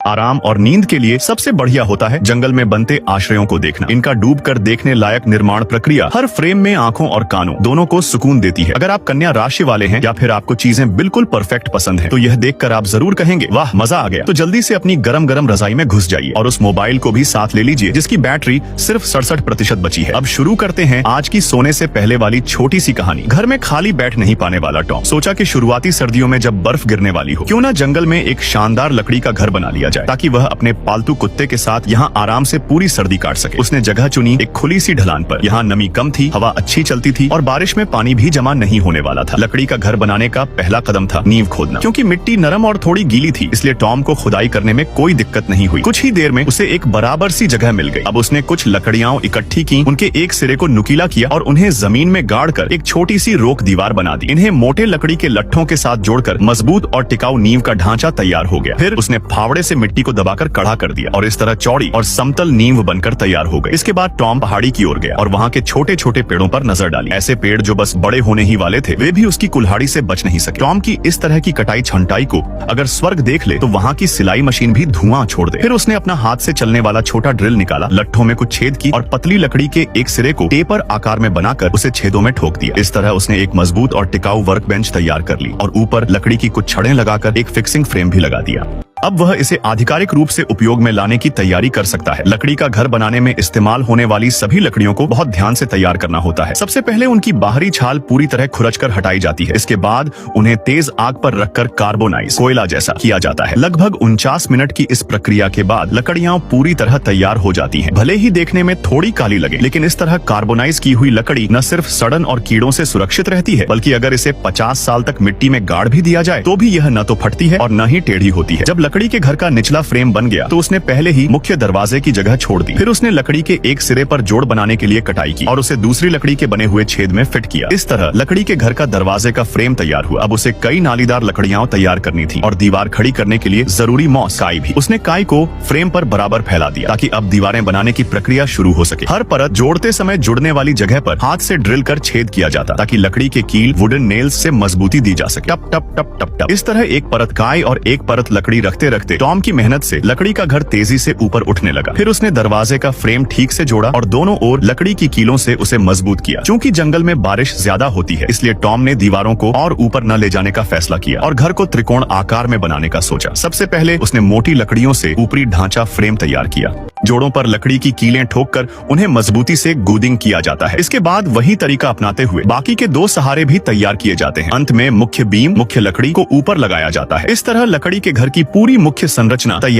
आराम और नींद के लिए सबसे बढ़िया होता है जंगल में बनते आश्रयों को देखना। इनका डूबकर देखने लायक निर्माण प्रक्रिया हर फ्रेम में आंखों और कानों दोनों को सुकून देती है। अगर आप कन्या राशि वाले हैं या फिर आपको चीजें बिल्कुल परफेक्ट पसंद है तो यह देखकर आप जरूर कहेंगे वाह मजा आ गया। तो जल्दी से अपनी गरम गरम रजाई में घुस जाइए और उस मोबाइल को भी साथ ले लीजिए जिसकी बैटरी सिर्फ 67% बची है। अब शुरू करते हैं आज की सोने से पहले वाली छोटी सी कहानी। घर में खाली बैठ नहीं पाने वाला टॉम सोचा कि शुरुआती सर्दियों में जब बर्फ गिरने वाली हो क्यों न जंगल में एक शानदार लकड़ी का घर बना लिया जाए ताकि वह अपने पालतू कुत्ते के साथ यहाँ आराम से पूरी सर्दी काट सके। उसने जगह चुनी एक खुली सी ढलान पर। यहाँ नमी कम थी, हवा अच्छी चलती थी और बारिश में पानी भी जमा नहीं होने वाला था। लकड़ी का घर बनाने का पहला कदम था नींव खोदना। क्योंकि मिट्टी नरम और थोड़ी गीली थी इसलिए टॉम को खुदाई करने में कोई दिक्कत नहीं हुई। कुछ ही देर में उसे एक बराबर सी जगह मिल गई। अब उसने कुछ लकड़ियां इकट्ठी की, उनके एक सिरे को नुकीला किया और उन्हें जमीन में गाड़कर एक छोटी सी रोक दीवार बना दी। इन्हें मोटे लकड़ी के लट्ठों के साथ जोड़कर मजबूत और टिकाऊ नींव का ढांचा तैयार हो गया। फिर उसने फावड़े से मिट्टी को दबाकर कड़ा कर दिया और इस तरह चौड़ी और समतल नींव बनकर तैयार हो गई। इसके बाद टॉम पहाड़ी की ओर गया और वहाँ के छोटे छोटे पेड़ों पर नजर डाली। ऐसे पेड़ जो बस बड़े होने ही वाले थे वे भी उसकी कुल्हाड़ी से बच नहीं सके। टॉम की इस तरह की कटाई छंटाई को अगर स्वर्ग देख ले तो वहाँ की सिलाई मशीन भी धुआं छोड़ दे। फिर उसने अपना हाथ से चलने वाला छोटा ड्रिल निकाला, लट्ठों में कुछ छेद की और पतली लकड़ी के एक सिरे को टेपर आकार में बनाकर उसे छेदों में ठोक दिया। इस तरह उसने एक मजबूत और टिकाऊ वर्क बेंच तैयार कर ली और ऊपर लकड़ी की कुछ छड़ें लगाकर एक फिक्सिंग फ्रेम भी लगा दिया। अब वह इसे आधिकारिक रूप से उपयोग में लाने की तैयारी कर सकता है। लकड़ी का घर बनाने में इस्तेमाल होने वाली सभी लकड़ियों को बहुत ध्यान से तैयार करना होता है। सबसे पहले उनकी बाहरी छाल पूरी तरह खुरचकर हटाई जाती है। इसके बाद उन्हें तेज आग पर रखकर कार्बोनाइज कोयला जैसा किया जाता है। लगभग 49 मिनट की इस प्रक्रिया के बाद लकड़ियां पूरी तरह तैयार हो जाती हैं। भले ही देखने में थोड़ी काली लगे लेकिन इस तरह कार्बोनाइज की हुई लकड़ी न सिर्फ सड़न और कीड़ों से सुरक्षित रहती है बल्कि अगर इसे 50 साल तक मिट्टी में गाड़ भी दिया जाए तो भी यह न तो फटती है और न ही टेढ़ी होती है। जब लकड़ी के घर का निचला फ्रेम बन गया तो उसने पहले ही मुख्य दरवाजे की जगह छोड़ दी। फिर उसने लकड़ी के एक सिरे पर जोड़ बनाने के लिए कटाई की और उसे दूसरी लकड़ी के बने हुए छेद में फिट किया। इस तरह लकड़ी के घर का दरवाजे का फ्रेम तैयार हुआ। अब उसे कई नालीदार लकड़ियां तैयार करनी थी और दीवार खड़ी करने के लिए जरूरी मॉस काई भी। उसने काई को फ्रेम पर बराबर फैला दिया ताकि अब दीवारें बनाने की प्रक्रिया शुरू हो सके। हर परत जोड़ते समय जुड़ने वाली जगह पर हाथ से ड्रिल कर छेद किया जाता ताकि लकड़ी के कील वुडन नेल्स से मजबूती दी जा सके। टप टप टप टप टप। इस तरह एक परत काई और एक परत लकड़ी रखते रखते टॉम की मेहनत से लकड़ी का घर तेजी से ऊपर उठने लगा। फिर उसने दरवाजे का फ्रेम ठीक से जोड़ा और दोनों ओर लकड़ी की कीलों से उसे मजबूत किया। चूंकि जंगल में बारिश ज्यादा होती है इसलिए टॉम ने दीवारों को और ऊपर न ले जाने का फैसला किया और घर को त्रिकोण आकार में बनाने का सोचा। सबसे पहले उसने मोटी लकड़ियों से ऊपरी ढांचा फ्रेम तैयार किया। जोड़ों पर लकड़ी की कीलें ठोककर उन्हें मजबूती से गूदिंग किया जाता है। इसके बाद वही तरीका अपनाते हुए बाकी के 2 सहारे भी तैयार किए जाते हैं। अंत में मुख्य बीम मुख्य लकड़ी को ऊपर लगाया जाता है। इस तरह लकड़ी के घर की पूरी मुख्य संरचना तैयार